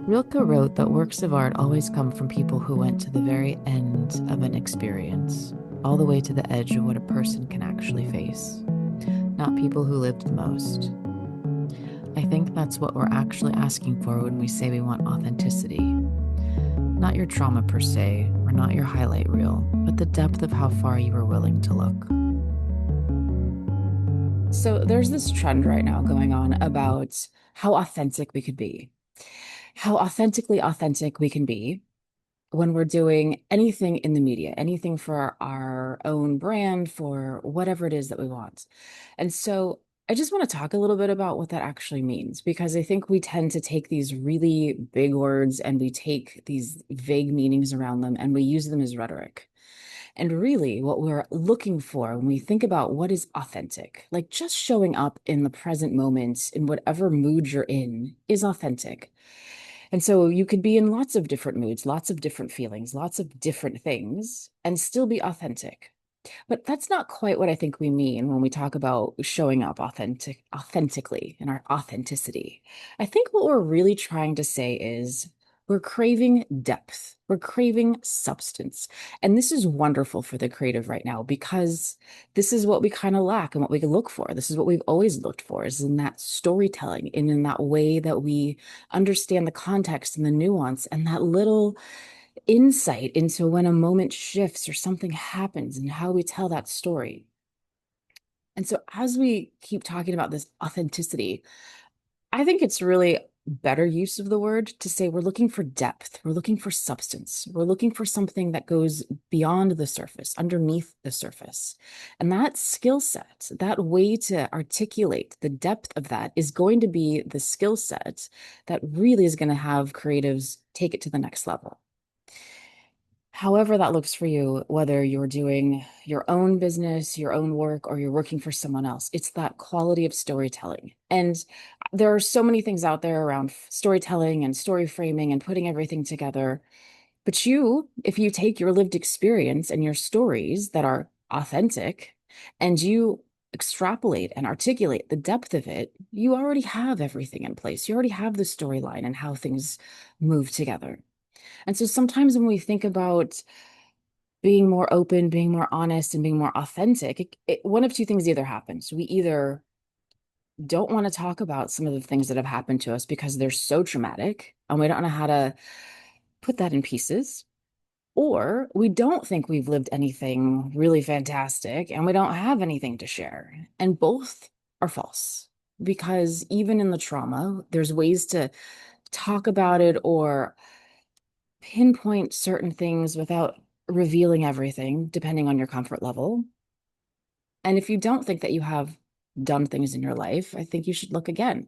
Rilke wrote that works of art always come from people who went to the very end of an experience, all the way to the edge of what a person can actually face, not people who lived the most. I think that's what we're actually asking for when we say we want authenticity. Not your trauma per se, or not your highlight reel, but the depth of how far you were willing to look. So there's this trend right now going on about how authentic we could be, how authentically authentic we can be when we're doing anything in the media, anything for our own brand, for whatever it is that we want. And so I just want to talk a little bit about what that actually means, because I think we tend to take these really big words and we take these vague meanings around them and we use them as rhetoric. And really, what we're looking for when we think about what is authentic, like just showing up in the present moment in whatever mood you're in, is authentic. And so you could be in lots of different moods, lots of different feelings, lots of different things, and still be authentic. But that's not quite what I think we mean when we talk about showing up authentically and our authenticity. I think what we're really trying to say is we're craving depth. We're craving substance. And this is wonderful for the creative right now because this is what we kind of lack and what we look for. This is what we've always looked for is in that storytelling and in that way that we understand the context and the nuance and that little insight into when a moment shifts or something happens and how we tell that story. And so, as we keep talking about this authenticity, I think it's really better use of the word to say we're looking for depth, we're looking for substance, we're looking for something that goes beyond the surface, underneath the surface. And that skill set, that way to articulate the depth of that is going to be the skill set that really is going to have creatives take it to the next level. However that looks for you, whether you're doing your own business, your own work, or you're working for someone else, it's that quality of storytelling. And there are so many things out there around storytelling and story framing and putting everything together. But you, if you take your lived experience and your stories that are authentic and you extrapolate and articulate the depth of it, you already have everything in place. You already have the storyline and how things move together. And so sometimes when we think about being more open, being more honest, and being more authentic, one of two things either happens. We either don't want to talk about some of the things that have happened to us because they're so traumatic and we don't know how to put that in pieces, or we don't think we've lived anything really fantastic and we don't have anything to share. And both are false because even in the trauma, there's ways to talk about it or pinpoint certain things without revealing everything, depending on your comfort level. And if you don't think that you have done things in your life, I think you should look again.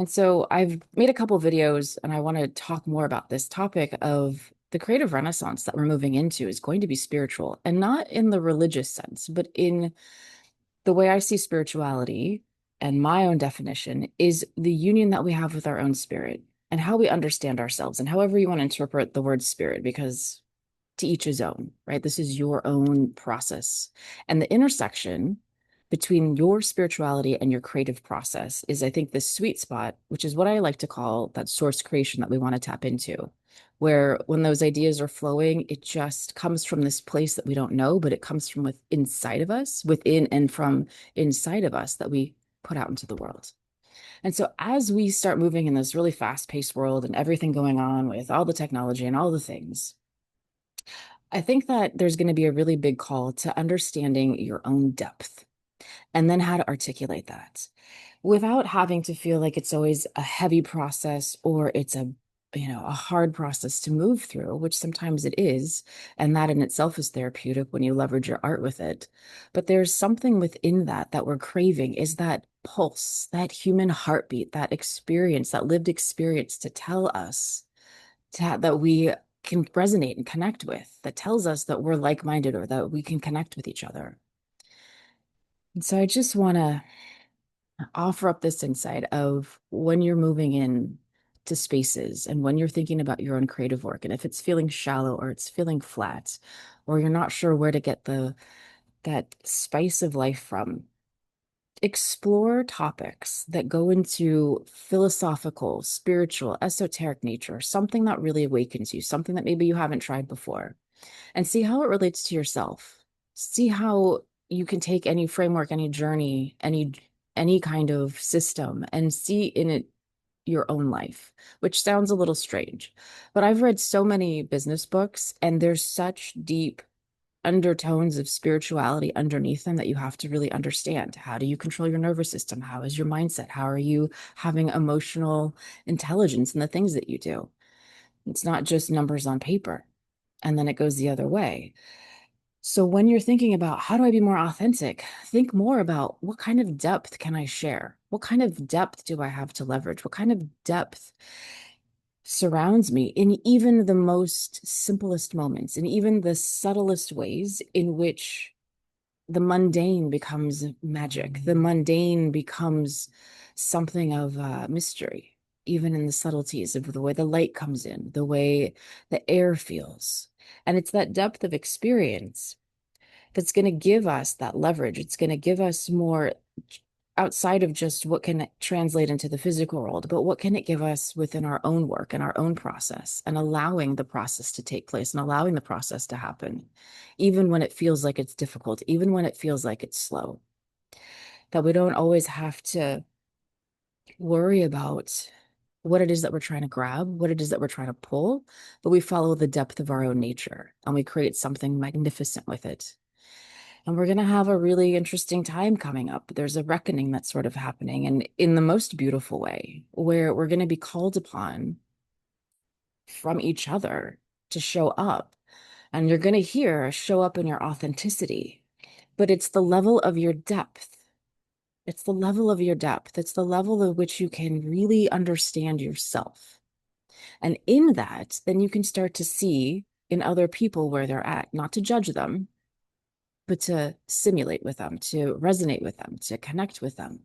And so I've made a couple videos and I want to talk more about this topic of the creative renaissance that we're moving into is going to be spiritual and not in the religious sense, but in the way I see spirituality and my own definition is the union that we have with our own spirit and how we understand ourselves and however you want to interpret the word spirit, because to each his own, right? This is your own process. And the intersection between your spirituality and your creative process is, I think, the sweet spot, which is what I like to call that source creation that we want to tap into, where when those ideas are flowing, it just comes from this place that we don't know, but it comes from inside of us, within and from inside of us that we put out into the world. And so as we start moving in this really fast-paced world and everything going on with all the technology and all the things, I think that there's going to be a really big call to understanding your own depth and then how to articulate that without having to feel like it's always a heavy process or it's a hard process to move through, which sometimes it is. And that in itself is therapeutic when you leverage your art with it. But there's something within that that we're craving is that pulse, that human heartbeat, that experience, that lived experience to tell us that we can resonate and connect with, that tells us that we're like-minded or that we can connect with each other. And so I just want to offer up this insight of when you're moving in to spaces and when you're thinking about your own creative work, and if it's feeling shallow or it's feeling flat, or you're not sure where to get the that spice of life from, explore topics that go into philosophical, spiritual, esoteric nature, something that really awakens you, something that maybe you haven't tried before, and see how it relates to yourself. See how you can take any framework, any journey, any kind of system and see in it your own life, which sounds a little strange. But I've read so many business books and there's such deep undertones of spirituality underneath them that you have to really understand. How do you control your nervous system? How is your mindset? How are you having emotional intelligence in the things that you do? It's not just numbers on paper. And then it goes the other way. So when you're thinking about how do I be more authentic, think more about what kind of depth can I share? What kind of depth do I have to leverage? What kind of depth surrounds me in even the most simplest moments, in even the subtlest ways in which the mundane becomes magic. The mundane becomes something of mystery, even in the subtleties of the way the light comes in, the way the air feels. And it's that depth of experience that's going to give us that leverage. It's going to give us more outside of just what can translate into the physical world, but what can it give us within our own work and our own process, and allowing the process to take place and allowing the process to happen, even when it feels like it's difficult, even when it feels like it's slow. That we don't always have to worry about what it is that we're trying to grab, what it is that we're trying to pull, but we follow the depth of our own nature and we create something magnificent with it. And we're going to have a really interesting time coming up. There's a reckoning that's sort of happening, and in the most beautiful way, where we're going to be called upon from each other to show up. And you're going to hear show up in your authenticity, but it's the level of your depth. It's the level of your depth. It's the level of which you can really understand yourself. And in that, then you can start to see in other people where they're at, not to judge them, but to simulate with them, to resonate with them, to connect with them,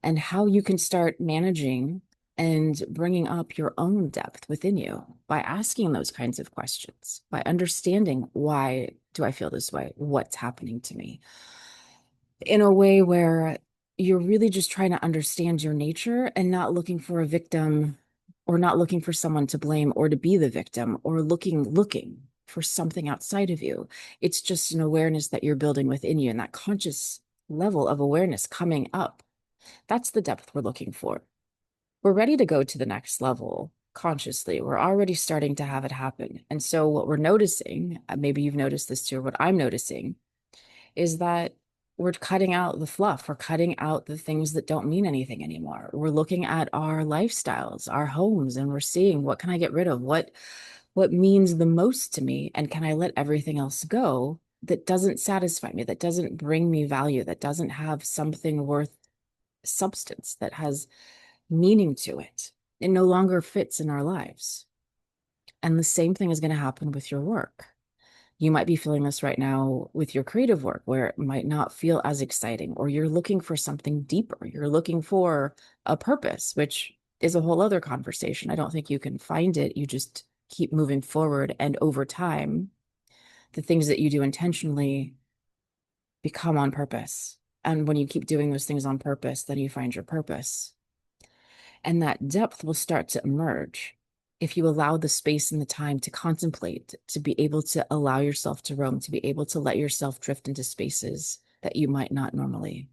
and how you can start managing and bringing up your own depth within you by asking those kinds of questions, by understanding, why do I feel this way? What's happening to me? In a way where you're really just trying to understand your nature and not looking for a victim, or not looking for someone to blame or to be the victim, or looking for something outside of you. It's just an awareness that you're building within you, and that conscious level of awareness coming up. That's the depth we're looking for. We're ready to go to the next level consciously. We're already starting to have it happen. And so what we're noticing, maybe you've noticed this too, or what I'm noticing, is that we're cutting out the fluff. We're cutting out the things that don't mean anything anymore. We're looking at our lifestyles, our homes, and we're seeing, what can I get rid of? What means the most to me? And can I let everything else go that doesn't satisfy me, that doesn't bring me value, that doesn't have something worth substance, that has meaning to it? It no longer fits in our lives. And the same thing is going to happen with your work. You might be feeling this right now with your creative work, where it might not feel as exciting, or you're looking for something deeper. You're looking for a purpose, which is a whole other conversation. I don't think you can find it. You just keep moving forward. And over time, the things that you do intentionally become on purpose. And when you keep doing those things on purpose, then you find your purpose. And that depth will start to emerge if you allow the space and the time to contemplate, to be able to allow yourself to roam, to be able to let yourself drift into spaces that you might not normally.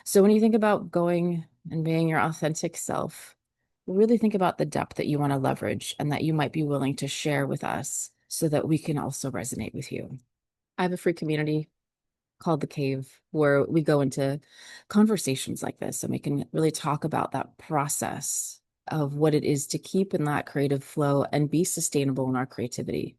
So when you think about going and being your authentic self, really think about the depth that you want to leverage and that you might be willing to share with us so that we can also resonate with you. I have a free community called The Cave, where we go into conversations like this and we can really talk about that process of what it is to keep in that creative flow and be sustainable in our creativity.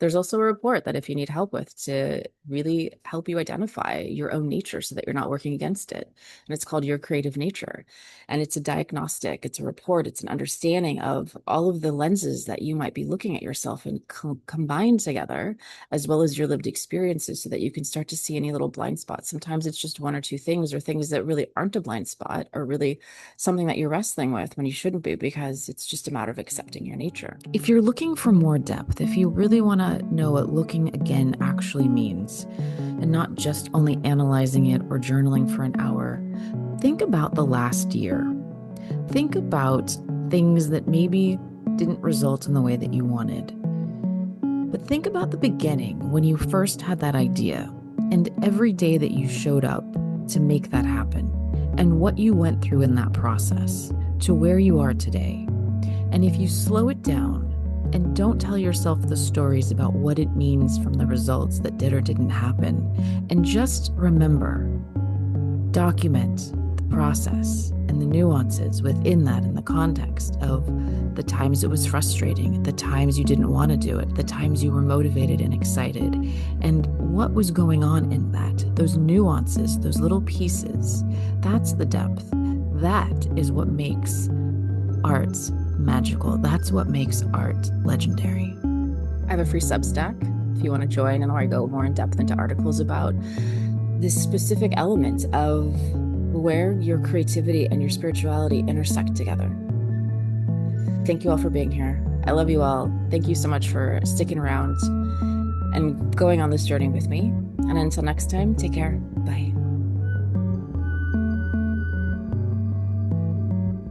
There's also a report that if you need help with, to really help you identify your own nature so that you're not working against it. And it's called Your Creative Nature. And it's a diagnostic, it's a report, it's an understanding of all of the lenses that you might be looking at yourself and combined together, as well as your lived experiences, so that you can start to see any little blind spots. Sometimes it's just one or two things, or things that really aren't a blind spot, or really something that you're wrestling with when you shouldn't be, because it's just a matter of accepting your nature. If you're looking for more depth, if you really want to to know what looking again actually means, and not just only analyzing it or journaling for an hour, think about the last year. Think about things that maybe didn't result in the way that you wanted. But think about the beginning when you first had that idea and every day that you showed up to make that happen and what you went through in that process to where you are today. And if you slow it down and don't tell yourself the stories about what it means from the results that did or didn't happen, and just remember, document the process and the nuances within that in the context of the times it was frustrating, the times you didn't want to do it, the times you were motivated and excited, and what was going on in that, those nuances, those little pieces. That's the depth. That is what makes art magical. That's what makes art legendary. I have a free Substack if you want to join, and I go more in depth into articles about this specific element of where your creativity and your spirituality intersect together. Thank you all for being here. I love you all. Thank you so much for sticking around and going on this journey with me. And until next time, take care. Bye.